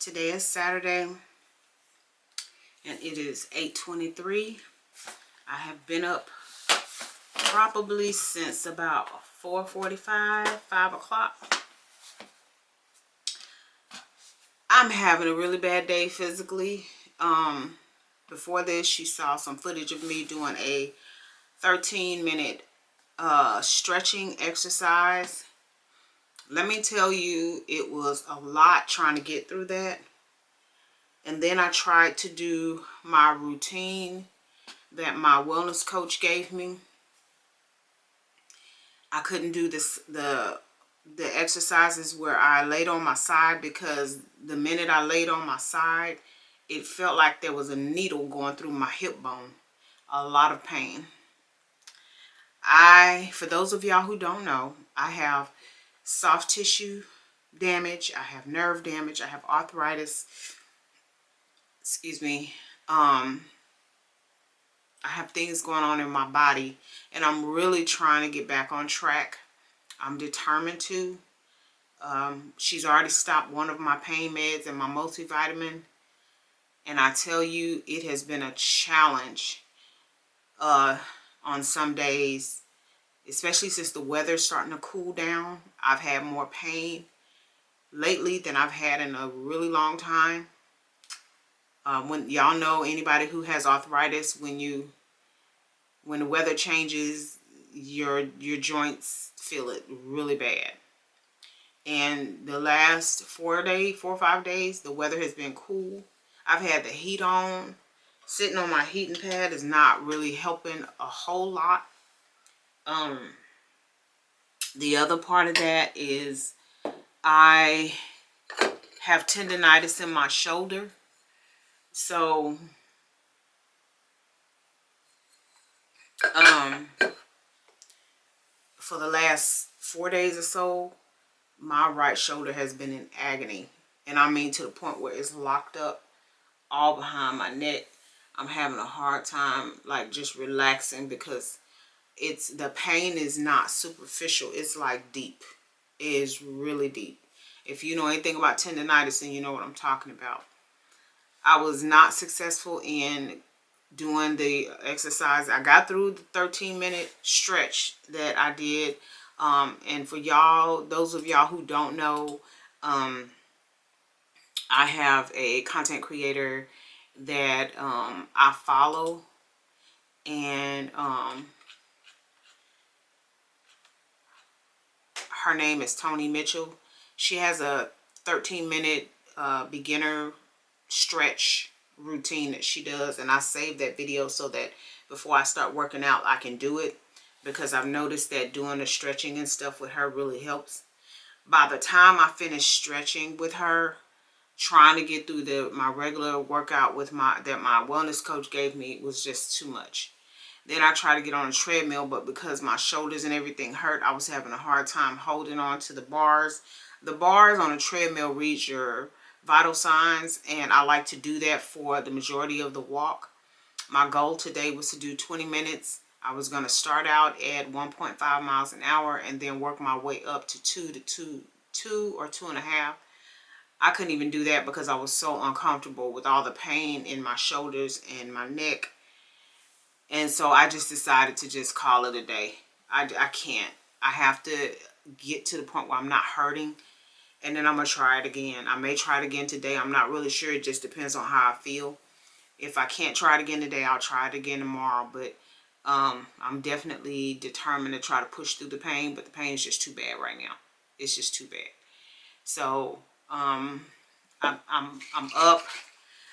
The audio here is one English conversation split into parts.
Today is Saturday and it is 8:23. I have been up probably since about 4:45, 5 o'clock. I'm having a really bad day physically. Before this, you saw some footage of me doing a 13-minute stretching exercise. Let me tell you, it was a lot trying to get through that. And then I tried to do my routine that my wellness coach gave me. I couldn't do the exercises where I laid on my side, because the minute I laid on my side, it felt like there was a needle going through my hip bone. A lot of pain. For those of y'all who don't know, I have soft tissue damage, I have nerve damage, I have arthritis, excuse me, I have things going on in my body, and I'm really trying to get back on track. I'm determined to. She's already stopped one of my pain meds and my multivitamin, and I tell you, it has been a challenge on some days. Especially since the weather's starting to cool down, I've had more pain lately than I've had in a really long time. When y'all know, anybody who has arthritis, when the weather changes, your joints feel it really bad. And the last 4 or 5 days, the weather has been cool. I've had the heat on. Sitting on my heating pad is not really helping a whole lot. The other part of that is I have tendonitis in my shoulder. So, for the last 4 days or so, my right shoulder has been in agony. And I mean to the point where it's locked up all behind my neck. I'm having a hard time like just relaxing, because the pain is not superficial. It's like deep. It is really deep. If you know anything about tendonitis, then you know what I'm talking about. I was not successful in doing the exercise. I got through the 13-minute stretch that I did. And for y'all, those of y'all who don't know, I have a content creator that I follow, and her name is Toni Mitchell. She has a 13-minute beginner stretch routine that she does, and I saved that video so that before I start working out, I can do it, because I've noticed that doing the stretching and stuff with her really helps. By the time I finished stretching with her, trying to get through my regular workout that my wellness coach gave me was just too much. Then I tried to get on a treadmill, but because my shoulders and everything hurt, I was having a hard time holding on to the bars. The bars on a treadmill reads your vital signs, and I like to do that for the majority of the walk. My goal today was to do 20 minutes. I was going to start out at 1.5 miles an hour and then work my way up to 2 or 2.5. I couldn't even do that because I was so uncomfortable with all the pain in my shoulders and my neck. And so I just decided to just call it a day. I can't. I have to get to the point where I'm not hurting, and then I'm gonna try it again. I may try it again today. I'm not really sure. It just depends on how I feel. If I can't try it again today, I'll try it again tomorrow. But I'm definitely determined to try to push through the pain, but the pain is just too bad right now. It's just too bad. So I'm up.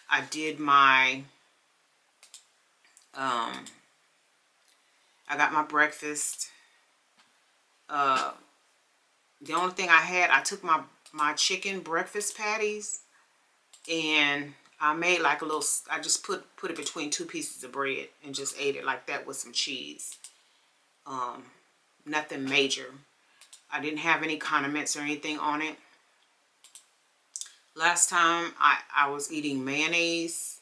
I did my I got my breakfast. The only thing I took my chicken breakfast patties, and I made like a little, I just put it between two pieces of bread and just ate it like that with some cheese. Nothing major. I didn't have any condiments or anything on it. Last time I was eating mayonnaise,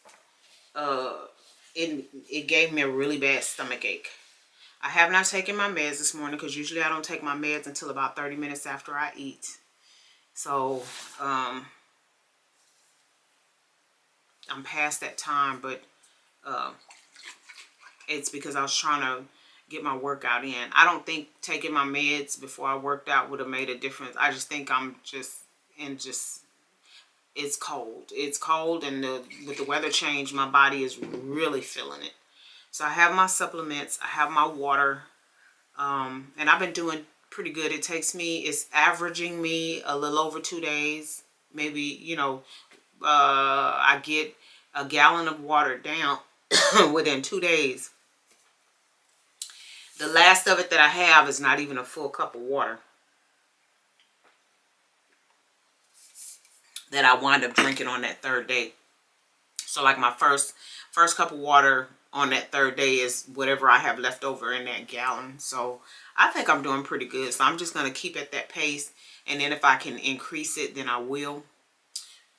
it gave me a really bad stomach ache. I have not taken my meds this morning because usually I don't take my meds until about 30 minutes after I eat. So I'm past that time, but it's because I was trying to get my workout in. I don't think taking my meds before I worked out would have made a difference. I just think I'm just it's cold. It's cold, and with the weather change, my body is really feeling it. So I have my supplements. I have my water. And I've been doing pretty good. It's averaging me a little over 2 days. Maybe, you know, I get a gallon of water down within 2 days. The last of it that I have is not even a full cup of water that I wind up drinking on that third day. So like my first cup of water on that third day is whatever I have left over in that gallon. So I think I'm doing pretty good. So I'm just going to keep at that pace. And then if I can increase it, then I will.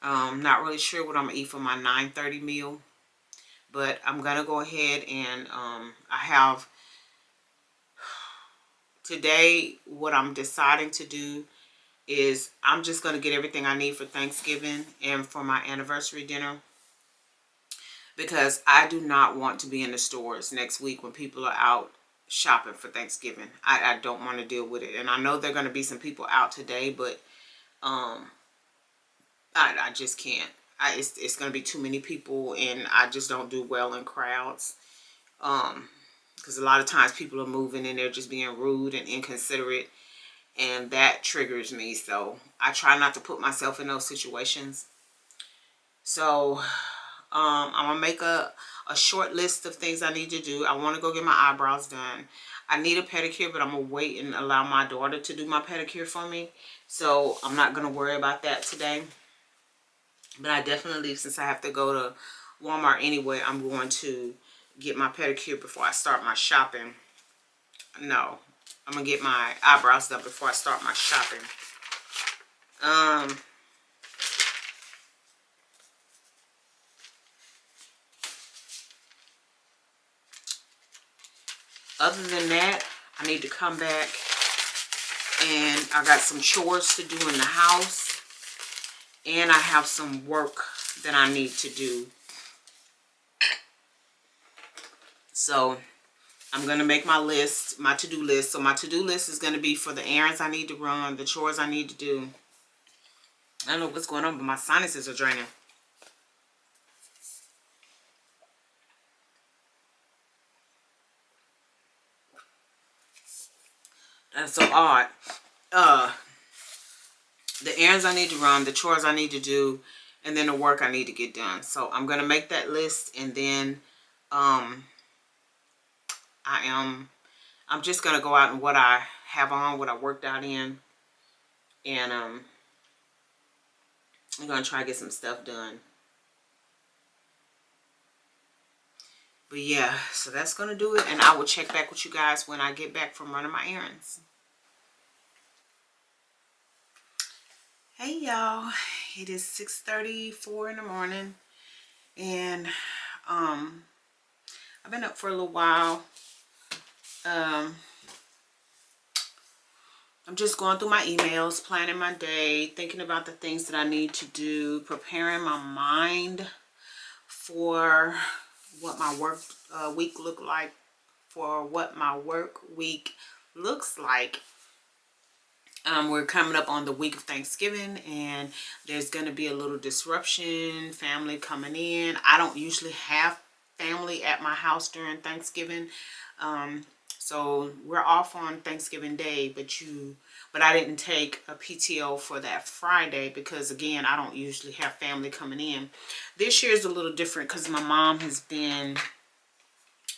Not really sure what I'm going to eat for my 9:30 meal. But I'm going to go ahead and I have today, what I'm deciding to do is I'm just going to get everything I need for Thanksgiving and for my anniversary dinner. Because I do not want to be in the stores next week when people are out shopping for Thanksgiving. I don't want to deal with it. And I know there are going to be some people out today, but I just can't. It's going to be too many people, and I just don't do well in crowds. Because a lot of times people are moving and they're just being rude and inconsiderate, and that triggers me. So I try not to put myself in those situations. So I'm going to make a short list of things I need to do. I want to go get my eyebrows done. I need a pedicure, but I'm going to wait and allow my daughter to do my pedicure for me. So I'm not going to worry about that today. But I definitely, since I have to go to Walmart anyway, I'm going to get my pedicure before I start my shopping. No, I'm going to get my eyebrows done before I start my shopping. Other than that, I need to come back, and I got some chores to do in the house, and I have some work that I need to do. So I'm going to make my list, my to-do list. So my to-do list is going to be for the errands I need to run, the chores I need to do. I don't know what's going on, but my sinuses are draining. That's so odd. The errands I need to run, the chores I need to do, and then the work I need to get done. So I'm going to make that list, and then I'm just going to go out and what I have on, what I worked out in, and I'm going to try to get some stuff done. But yeah, so that's going to do it, and I will check back with you guys when I get back from running my errands. Hey y'all, it is 6:34 in the morning, and I've been up for a little while. I'm just going through my emails, planning my day, thinking about the things that I need to do, preparing my mind for what my work week looks like. We're coming up on the week of Thanksgiving, and there's going to be a little disruption, family coming in. I don't usually have family at my house during Thanksgiving. So we're off on Thanksgiving Day, but I didn't take a PTO for that Friday because, again, I don't usually have family coming in. This year is a little different because my mom has been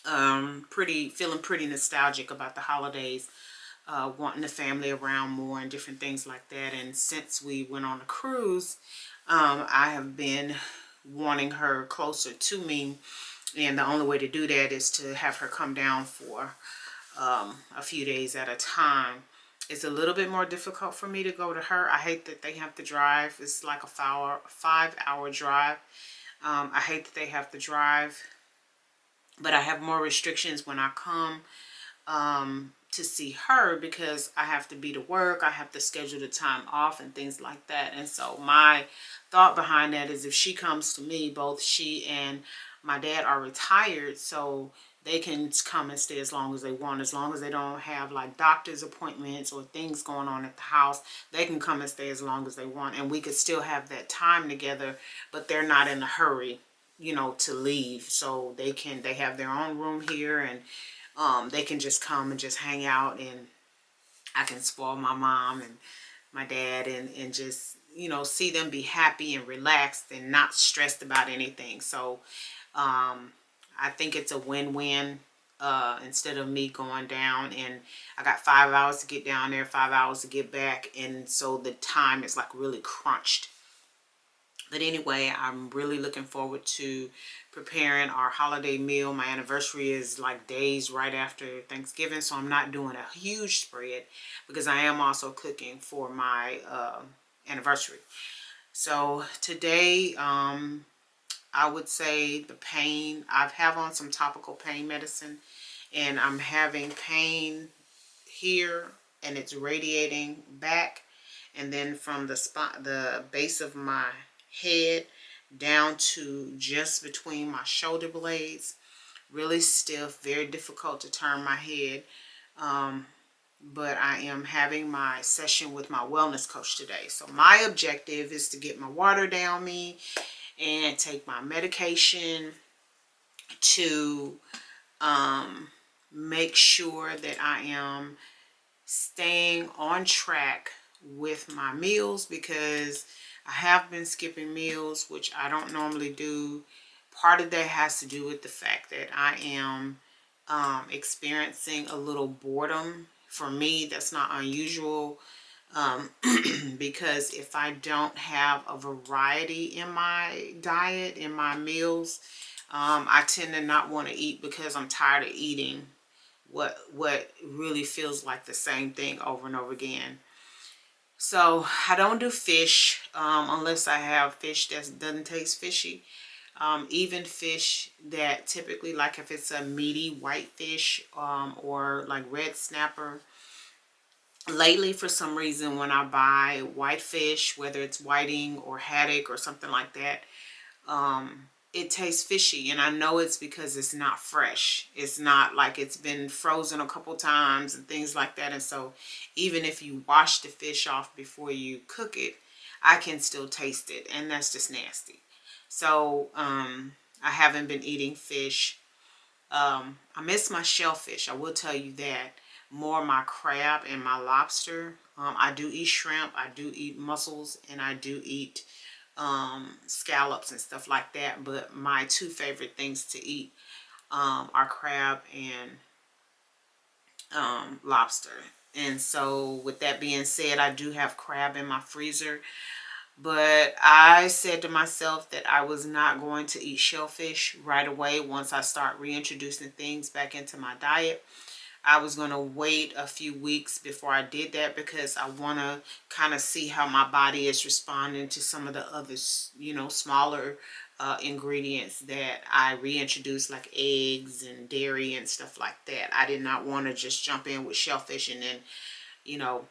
feeling pretty nostalgic about the holidays, wanting the family around more and different things like that. And since we went on a cruise, I have been wanting her closer to me, and the only way to do that is to have her come down for a few days at a time. It's a little bit more difficult for me to go to her. I hate that they have to drive. It's like a 5-hour drive. I hate that they have to drive, but I have more restrictions when I come to see her because I have to be to work. I have to schedule the time off and things like that. And so my thought behind that is if she comes to me, both she and my dad are retired, so they can come and stay as long as they want. As long as they don't have like doctor's appointments or things going on at the house, they can come and stay as long as they want. And we could still have that time together, but they're not in a hurry, you know, to leave. So they have their own room here, and they can just come and just hang out, and I can spoil my mom and my dad and just, you know, see them be happy and relaxed and not stressed about anything. So I think it's a win-win, instead of me going down and I got 5 hours to get down there, 5 hours to get back, and so the time is like really crunched. But anyway, I'm really looking forward to preparing our holiday meal. My anniversary is like days right after Thanksgiving, so I'm not doing a huge spread because I am also cooking for my anniversary. So today, I would say the pain, I have on some topical pain medicine, and I'm having pain here, and it's radiating back, and then from the base of my head down to just between my shoulder blades. Really stiff, very difficult to turn my head. But I am having my session with my wellness coach today. So my objective is to get my water down me and take my medication to make sure that I am staying on track with my meals, because I have been skipping meals, which I don't normally do. Part of that has to do with the fact that I am experiencing a little boredom. For me, that's not unusual, because if I don't have a variety in my diet, in my meals, I tend to not want to eat because I'm tired of eating what really feels like the same thing over and over again. So I don't do fish unless I have fish that doesn't taste fishy. Even fish that typically, like if it's a meaty white fish, or like red snapper. Lately, for some reason, when I buy white fish, whether it's whiting or haddock or something like that, it tastes fishy, and I know it's because it's not fresh. It's not like it's been frozen a couple times and things like that. And so even if you wash the fish off before you cook it, I can still taste it, and that's just nasty. So I haven't been eating fish. I miss my shellfish, I will tell you that. More my crab and my lobster. I do eat shrimp, I do eat mussels, and I do eat scallops and stuff like that. But my two favorite things to eat are crab and lobster. And so with that being said, I do have crab in my freezer. But I said to myself that I was not going to eat shellfish right away once I start reintroducing things back into my diet. I was going to wait a few weeks before I did that, because I want to kind of see how my body is responding to some of the other, you know, smaller ingredients that I reintroduced, like eggs and dairy and stuff like that. I did not want to just jump in with shellfish and then, you know,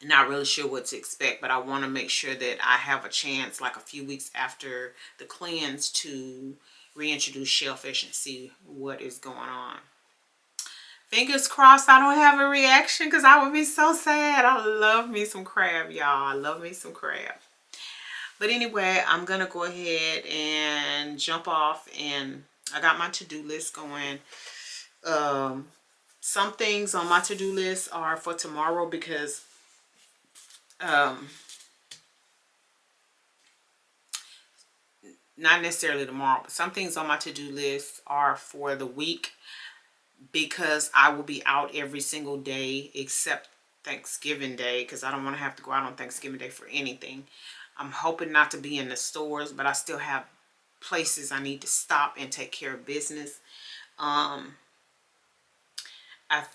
not really sure what to expect. But I want to make sure that I have a chance, like a few weeks after the cleanse, to reintroduce shellfish and see what is going on. Fingers crossed I don't have a reaction, because I would be so sad. I love me some crab, y'all. I love me some crab. But anyway, I'm going to go ahead and jump off, and I got my to-do list going. Some things on my to-do list are for tomorrow, because not necessarily tomorrow, but some things on my to-do list are for the week, because I will be out every single day except Thanksgiving Day, because I don't want to have to go out on Thanksgiving Day for anything. I'm hoping not to be in the stores, but I still have places I need to stop and take care of business. I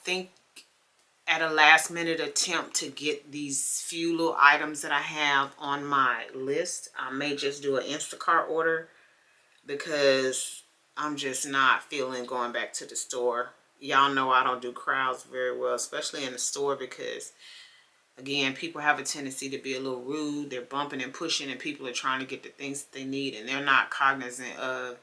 think at a last minute attempt to get these few little items that I have on my list, I may just do an Instacart order, because I'm just not feeling going back to the store. Y'all know I don't do crowds very well, especially in the store, because again, people have a tendency to be a little rude. They're bumping and pushing, and people are trying to get the things that they need, and they're not cognizant of,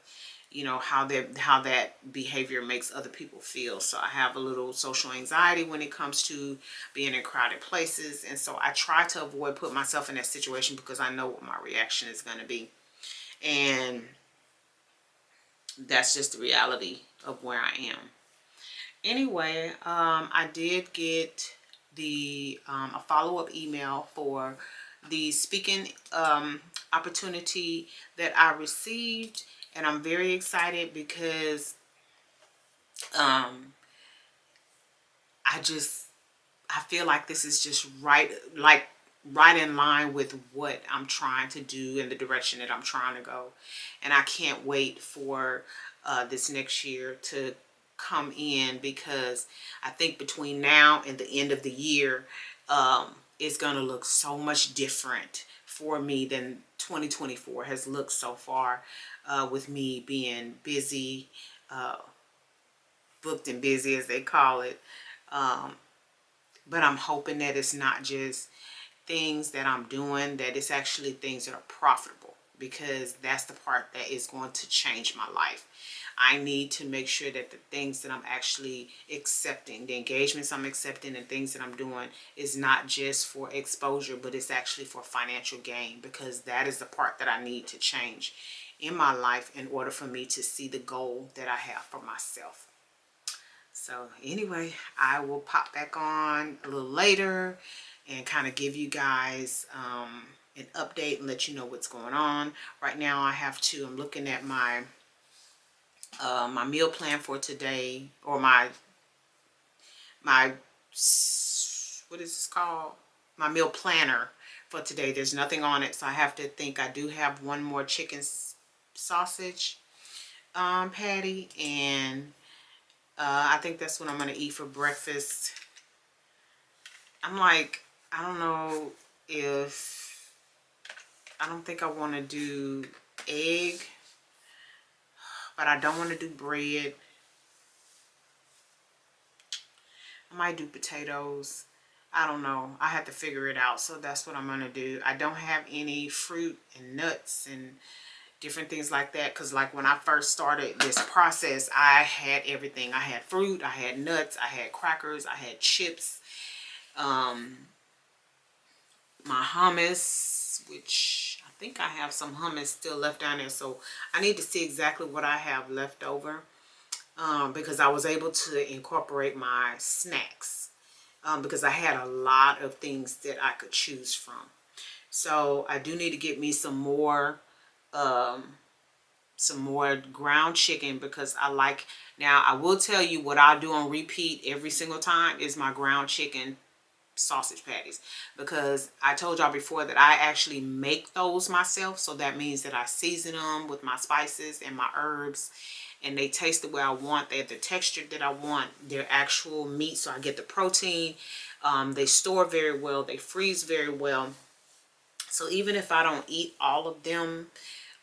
you know, how that behavior makes other people feel. So I have a little social anxiety when it comes to being in crowded places, and so I try to avoid putting myself in that situation, because I know what my reaction is going to be. And that's just the reality of where I am. Anyway, I did get the a follow-up email for the speaking opportunity that I received, and I'm very excited, because I feel like this is just right in line with what I'm trying to do and the direction that I'm trying to go. And I can't wait for this next year to come in, because I think between now and the end of the year, it's going to look so much different for me than 2024 has looked so far, with me being busy, booked and busy, as they call it. But I'm hoping that it's not just things that I'm doing, that it's actually things that are profitable, because that's the part that is going to change my life. I need to make sure that the things that I'm actually accepting, the engagements I'm accepting and things that I'm doing, is not just for exposure, but it's actually for financial gain, because that is the part that I need to change in my life in order for me to see the goal that I have for myself. So anyway, I will pop back on a little later and kind of give you guys an update and let you know what's going on. Right now I'm looking at my my meal plan for today, or my what is this called? My meal planner for today. There's nothing on it, so I have to think. I do have one more chicken sausage patty, and I think that's what I'm going to eat for breakfast. I'm like, I don't know if, I don't think I want to do egg, but I don't want to do bread. I might do potatoes. I don't know. I have to figure it out. So that's what I'm going to do. I don't have any fruit and nuts and different things like that, because like when I first started this process, I had everything. I had fruit, I had nuts, I had crackers, I had chips, my hummus, which I think I have some hummus still left down there, so I need to see exactly what I have left over, because I was able to incorporate my snacks, because I had a lot of things that I could choose from. So I do need to get me some more ground chicken, because I like, now I will tell you what I do on repeat every single time is my ground chicken sausage patties, because I told y'all before that I actually make those myself. So that means that I season them with my spices and my herbs, and they taste the way I want. They have the texture that I want. They're actual meat, so I get the protein. They store very well. They freeze very well. So even if I don't eat all of them,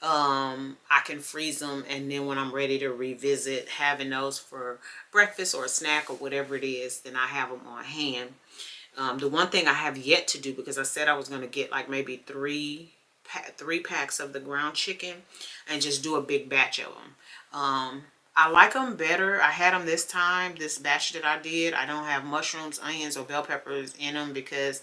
I can freeze them, and then when I'm ready to revisit having those for breakfast or a snack or whatever it is, then I have them on hand. The one thing I have yet to do, because I said I was going to get like maybe three packs of the ground chicken and just do a big batch of them. I like them better. I had them this time, this batch that I did. I don't have mushrooms, onions, or bell peppers in them because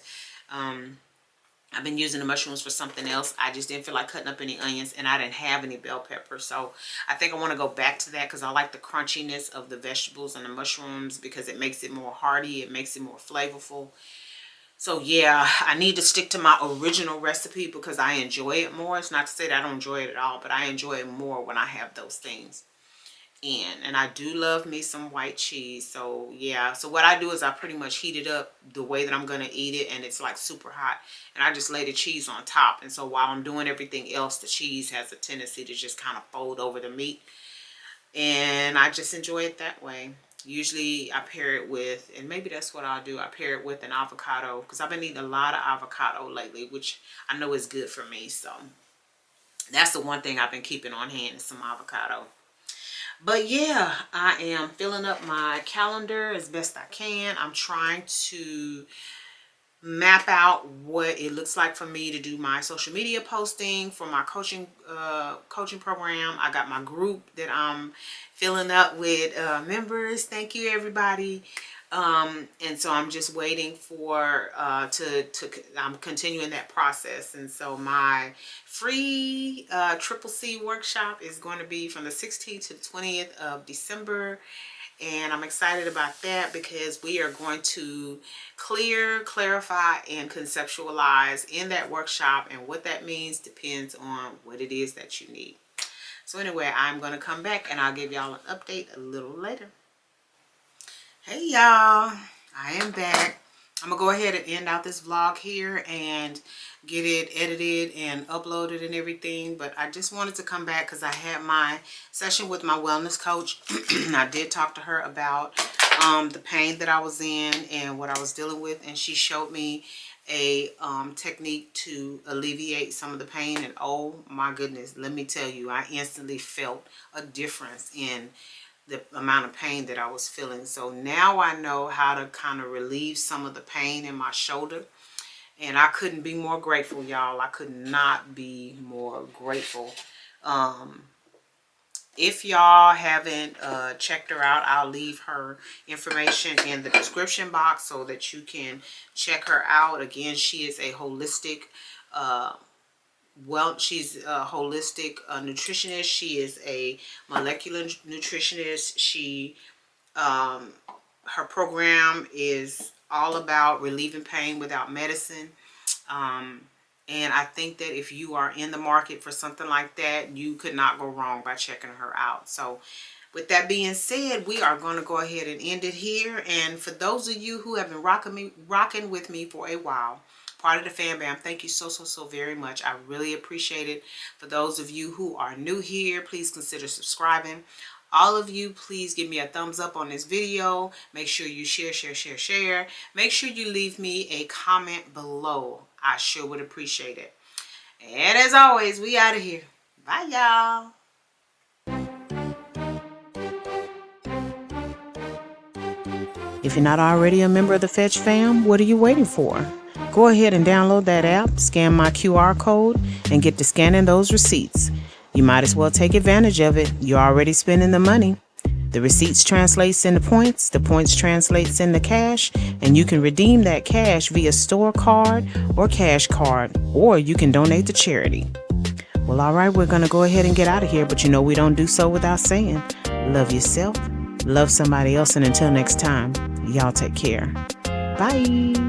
I've been using the mushrooms for something else. I just didn't feel like cutting up any onions, and I didn't have any bell peppers. So I think I want to go back to that because I like the crunchiness of the vegetables and the mushrooms because it makes it more hearty. It makes it more flavorful. So yeah, I need to stick to my original recipe because I enjoy it more. It's not to say that I don't enjoy it at all, but I enjoy it more when I have those things in. And I do love me some white cheese. So yeah, so what I do is I pretty much heat it up the way that I'm going to eat it, and it's like super hot, and I just lay the cheese on top. And so while I'm doing everything else, the cheese has a tendency to just kind of fold over the meat, and I just enjoy it that way. Usually I pair it with, and maybe that's what I'll do, I pair it with an avocado because I've been eating a lot of avocado lately, which I know is good for me. So that's the one thing I've been keeping on hand is some avocado. But yeah, I am filling up my calendar as best I can. I'm trying to map out what it looks like for me to do my social media posting for my coaching program. I got my group that I'm filling up with members. Thank you, everybody. And so I'm just waiting for I'm continuing that process. And so my free Triple C workshop is going to be from the 16th to the 20th of December. And I'm excited about that because we are going to clarify, and conceptualize in that workshop. And what that means depends on what it is that you need. So anyway, I'm going to come back and I'll give y'all an update a little later. Hey y'all, I am back. I'm gonna go ahead and end out this vlog here and get it edited and uploaded and everything, but I just wanted to come back because I had my session with my wellness coach. I did talk to her about the pain that I was in and what I was dealing with, and she showed me a technique to alleviate some of the pain, and oh my goodness, let me tell you, I instantly felt a difference in the amount of pain that I was feeling. So now I know how to kind of relieve some of the pain in my shoulder, and I couldn't be more grateful, y'all. I could not be more grateful. If y'all haven't checked her out, I'll leave her information in the description box so that you can check her out. Again, she is a holistic she's a holistic nutritionist. She is a molecular nutritionist. She her program is all about relieving pain without medicine, and I think that if you are in the market for something like that, you could not go wrong by checking her out. So with that being said, we are going to go ahead and end it here. And for those of you who have been rocking with me for a while, part of the fan bam, thank you so very much. I really appreciate it. For those of you who are new here, please consider subscribing. All of you, please give me a thumbs up on this video. Make sure you share. Make sure you leave me a comment below. I sure would appreciate it. And as always, we out of here. Bye, y'all. If you're not already a member of the Fetch fam, what are you waiting for? Go ahead and download that app, scan my QR code, and get to scanning those receipts. You might as well take advantage of it. You're already spending the money. The receipts translates into points, the points translates into cash, and you can redeem that cash via store card or cash card, or you can donate to charity. Well, all right, we're going to go ahead and get out of here, but you know we don't do so without saying, love yourself, love somebody else, and until next time, y'all take care. Bye.